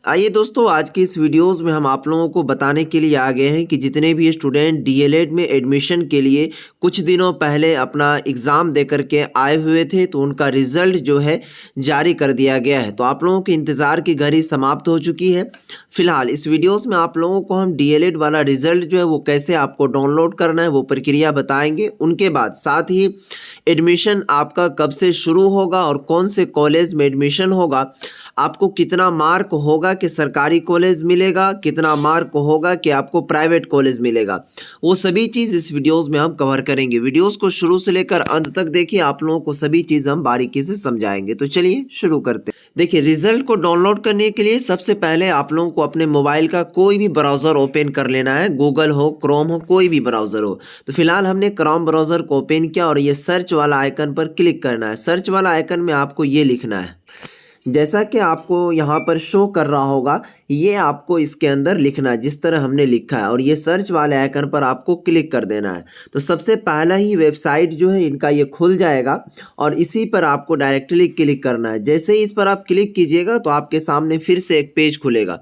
आइए दोस्तों, आज की इस वीडियोस में हम आप लोगों को बताने के लिए आ गए हैं कि जितने भी स्टूडेंट डीएलएड में एडमिशन के लिए कुछ दिनों पहले अपना एग्ज़ाम दे करके आए हुए थे, तो उनका रिज़ल्ट जो है जारी कर दिया गया है। तो आप लोगों के इंतज़ार की घड़ी समाप्त हो चुकी है। फ़िलहाल इस वीडियोस में आप लोगों को हम डीएलएड वाला रिज़ल्ट जो है वो कैसे आपको डाउनलोड करना है वो प्रक्रिया बताएंगे। उनके बाद साथ ही एडमिशन आपका कब से शुरू होगा और कौन से कॉलेज में एडमिशन होगा, आपको कितना मार्क होगा कि सरकारी कॉलेज मिलेगा, कितना मार्क होगा कि आपको प्राइवेट कॉलेज मिलेगा, वो सभी चीज़ इस वीडियोस में हम कवर करेंगे। वीडियोस को शुरू से लेकर अंत तक देखिए, आप लोगों को सभी चीज़ हम बारीकी से समझाएंगे। तो चलिए शुरू करते हैं। देखिए, रिजल्ट को डाउनलोड करने के लिए सबसे पहले आप लोगों को अपने मोबाइल का कोई भी ब्राउज़र ओपन कर लेना है। गूगल हो, क्रोम हो, कोई भी ब्राउज़र हो। तो फिलहाल हमने क्रोम ब्राउज़र को ओपन किया और ये सर्च वाला आइकन पर क्लिक करना है। सर्च वाला आइकन में आपको ये लिखना है, जैसा कि आपको यहाँ पर शो कर रहा होगा, ये आपको इसके अंदर लिखना है जिस तरह हमने लिखा है, और ये सर्च वाले आइकन पर आपको क्लिक कर देना है। तो सबसे पहला ही वेबसाइट जो है इनका ये खुल जाएगा और इसी पर आपको डायरेक्टली क्लिक करना है। जैसे ही इस पर आप क्लिक कीजिएगा तो आपके सामने फिर से एक पेज खुलेगा।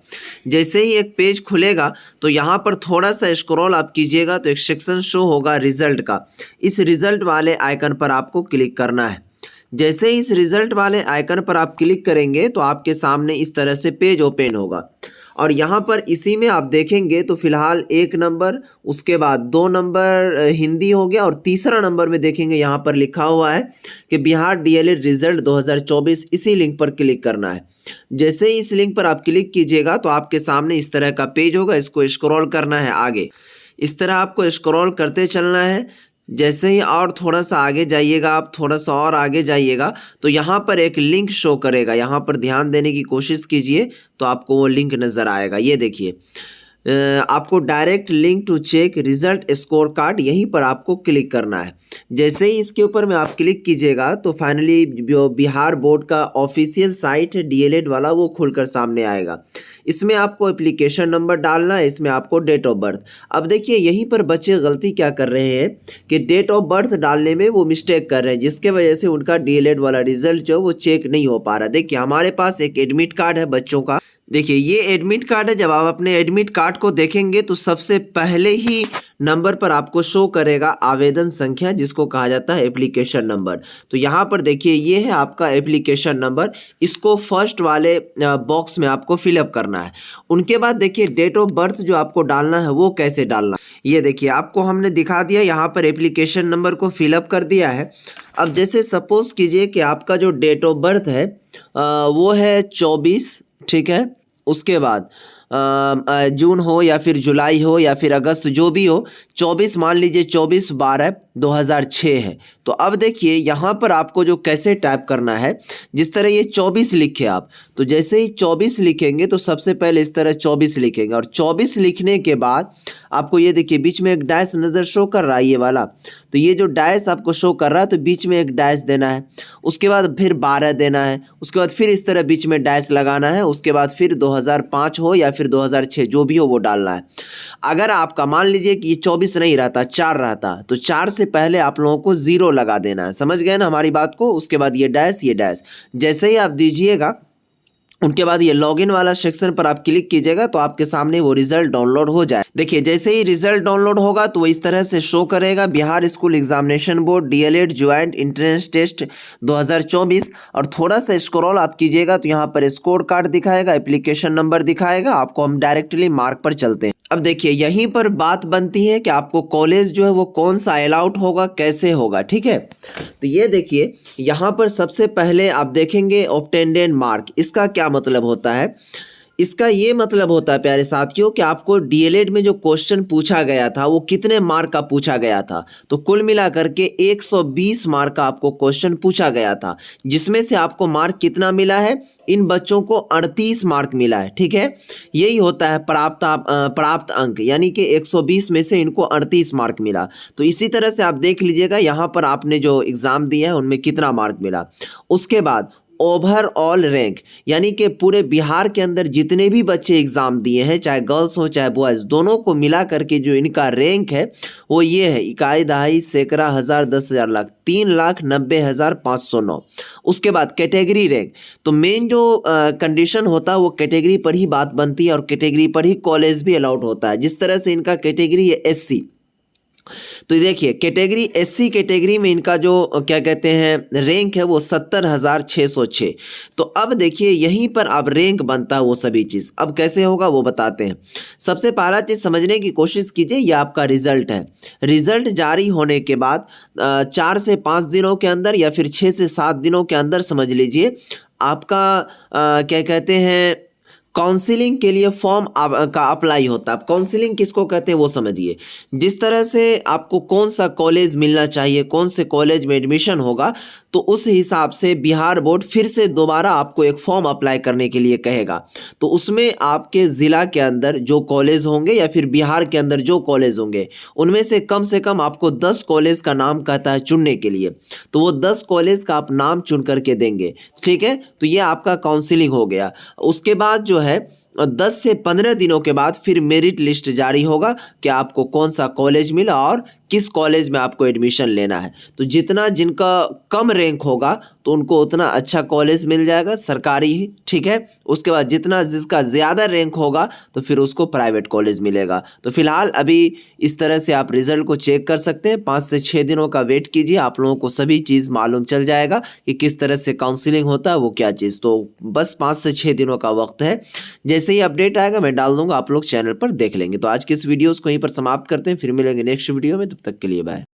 जैसे ही एक पेज खुलेगा तो यहाँ पर थोड़ा सा स्क्रॉल आप कीजिएगा तो एक सेक्शन शो होगा रिजल्ट का। इस रिजल्ट वाले आइकन पर आपको क्लिक करना है। जैसे ही इस रिजल्ट वाले आइकन पर आप क्लिक करेंगे तो आपके सामने इस तरह से पेज ओपन होगा और यहाँ पर इसी में आप देखेंगे तो फिलहाल 1 नंबर, उसके बाद 2 नंबर हिंदी हो गया और तीसरा नंबर में देखेंगे यहाँ पर लिखा हुआ है कि बिहार डीएलएड रिजल्ट 2024। इसी लिंक पर क्लिक करना है। जैसे ही इस लिंक पर आप क्लिक कीजिएगा तो आपके सामने इस तरह का पेज होगा। इसको स्क्रॉल करना है आगे, इस तरह आपको स्क्रॉल करते चलना है। जैसे ही और थोड़ा सा आगे जाइएगा, आप थोड़ा सा और आगे जाइएगा तो यहाँ पर एक लिंक शो करेगा। यहाँ पर ध्यान देने की कोशिश कीजिए तो आपको वो लिंक नज़र आएगा। ये देखिए, आपको direct link to check result score card, यहीं पर आपको क्लिक करना है। जैसे ही इसके ऊपर में आप क्लिक कीजिएगा तो फाइनली जो बिहार बोर्ड का ऑफिशियल साइट है डीएलएड वाला, वो खुलकर सामने आएगा। इसमें आपको एप्लीकेशन नंबर डालना है, इसमें आपको डेट ऑफ बर्थ। अब देखिए, यहीं पर बच्चे गलती क्या कर रहे हैं कि डेट ऑफ बर्थ डालने में वो मिस्टेक कर रहे हैं, जिसके वजह से उनका डीएलएड वाला रिजल्ट जो वो चेक नहीं हो पा रहा। देखिए, हमारे पास एक एडमिट कार्ड है बच्चों का। देखिए, ये एडमिट कार्ड है। जब आप अपने एडमिट कार्ड को देखेंगे तो सबसे पहले ही नंबर पर आपको शो करेगा आवेदन संख्या, जिसको कहा जाता है एप्लीकेशन नंबर। तो यहाँ पर देखिए, ये है आपका एप्लीकेशन नंबर। इसको फर्स्ट वाले बॉक्स में आपको फिलअप करना है। उनके बाद देखिए, डेट ऑफ बर्थ जो आपको डालना है वो कैसे डालना है, ये देखिए आपको हमने दिखा दिया। यहाँ पर एप्लीकेशन नंबर को फिलअप कर दिया है। अब जैसे सपोज कीजिए कि आपका जो डेट ऑफ बर्थ है वो है 24, ठीक है। उसके बाद जून हो या फिर जुलाई हो या फिर अगस्त, जो भी हो, 24 मान लीजिए, 24/12/2006 है। तो अब देखिए, यहाँ पर आपको जो कैसे टाइप करना है, जिस तरह ये 24 लिखे आप, तो जैसे ही 24 लिखेंगे तो सबसे पहले इस तरह 24 लिखेंगे और 24 लिखने के बाद आपको ये देखिए बीच में एक डैश नज़र शो कर रहा है, ये वाला। तो ये जो डैश आपको शो कर रहा है तो बीच में एक डैश देना है। उसके बाद फिर 12 देना है। उसके बाद फिर इस तरह बीच में डैश लगाना है। उसके बाद फिर 2005 हो या फिर 2006, जो भी हो वो डालना है। अगर आपका मान लीजिए कि ये 24 नहीं रहता, 4 रहता, तो 4 से पहले आप लोगों को 0 लगा देना है। समझ गए ना हमारी बात को। उसके बाद ये डैश, ये डैश जैसे ही आप दीजिएगा, उनके बाद ये लॉगिन वाला सेक्शन पर आप क्लिक कीजिएगा तो आपके सामने वो रिजल्ट डाउनलोड हो जाए। देखिए, जैसे ही रिजल्ट डाउनलोड होगा तो वो इस तरह से शो करेगा, Bihar school examination board DElEd joint entrance test 2024। और थोड़ा सा स्क्रॉल आप कीजिएगा तो यहाँ पर स्कोर कार्ड दिखाएगा, एप्लीकेशन नंबर दिखाएगा। आपको हम डायरेक्टली मार्क पर चलते हैं। अब देखिए, यहीं पर बात बनती है कि आपको कॉलेज जो है वो कौन सा अलाउट होगा, कैसे होगा, ठीक है। तो ये देखिए, यहाँ पर सबसे पहले आप देखेंगे ऑब्टेन्ड मार्क। इसका क्या मतलब होता है? इसका ये मतलब होता है प्यारे साथियों कि आपको डीएलएड में जो क्वेश्चन पूछा गया था वो कितने मार्क का पूछा गया था। तो कुल मिलाकर के 120 मार्क का आपको क्वेश्चन पूछा गया था, जिसमें से आपको मार्क कितना मिला है? इन बच्चों को 38 मार्क मिला है, ठीक है। यही होता है प्राप्त अंक, यानी कि 120 में से इनको 38 मार्क मिला। तो इसी तरह से आप देख लीजिएगा यहाँ पर आपने जो एग्ज़ाम दिया है उनमें कितना मार्क मिला। उसके बाद ओवरऑल रैंक, यानी कि पूरे बिहार के अंदर जितने भी बच्चे एग्ज़ाम दिए हैं, चाहे गर्ल्स हो चाहे बॉयज़, दोनों को मिला करके जो इनका रैंक है वो ये है, इकाई दहाई सैकड़ा हज़ार 10,000 लाख 3,90,509। उसके बाद कैटेगरी रैंक, तो मेन जो कंडीशन होता है वो कैटेगरी पर ही बात बनती है और कैटेगरी पर ही कॉलेज भी अलाउड होता है। जिस तरह से इनका कैटेगरी है एससी, तो देखिए कैटेगरी एससी कैटेगरी में इनका जो क्या कहते हैं रैंक है वो 70,606। तो अब देखिए यहीं पर अब रैंक बनता है वो सभी चीज़। अब कैसे होगा वो बताते हैं। सबसे पहला चीज़ समझने की कोशिश कीजिए, ये आपका रिजल्ट है। रिजल्ट जारी होने के बाद 4 से 5 दिनों के अंदर या फिर 6 से 7 दिनों के अंदर समझ लीजिए आपका क्या कहते हैं काउंसलिंग के लिए फॉर्म का अप्लाई होता है। अब काउंसलिंग किसको कहते हैं वो समझिए। जिस तरह से आपको कौन सा कॉलेज मिलना चाहिए, कौन से कॉलेज में एडमिशन होगा, तो उस हिसाब से बिहार बोर्ड फिर से दोबारा आपको एक फॉर्म अप्लाई करने के लिए कहेगा। तो उसमें आपके ज़िला के अंदर जो कॉलेज होंगे या फिर बिहार के अंदर जो कॉलेज होंगे उनमें से कम आपको 10 कॉलेज का नाम कहता है चुनने के लिए। तो वो 10 कॉलेज का आप नाम चुन करके देंगे, ठीक है। तो ये आपका काउंसलिंग हो गया। उसके बाद जो है 10 से 15 दिनों के बाद फिर मेरिट लिस्ट जारी होगा कि आपको कौन सा कॉलेज मिला और किस कॉलेज में आपको एडमिशन लेना है। तो जितना जिनका कम रैंक होगा तो उनको उतना अच्छा कॉलेज मिल जाएगा सरकारी ही, ठीक है। उसके बाद जिसका ज़्यादा रैंक होगा तो फिर उसको प्राइवेट कॉलेज मिलेगा। तो फिलहाल अभी इस तरह से आप रिज़ल्ट को चेक कर सकते हैं। 5 से 6 दिनों का वेट कीजिए, आप लोगों को सभी चीज़ मालूम चल जाएगा कि किस तरह से काउंसलिंग होता है वो क्या चीज़। तो बस 5 से 6 दिनों का वक्त है। जैसे ही अपडेट आएगा मैं डाल दूंगा, आप लोग चैनल पर देख लेंगे। तो आज की इस वीडियोज़ को यहीं पर समाप्त करते हैं, फिर मिलेंगे नेक्स्ट वीडियो में। तब तक के लिए बाय।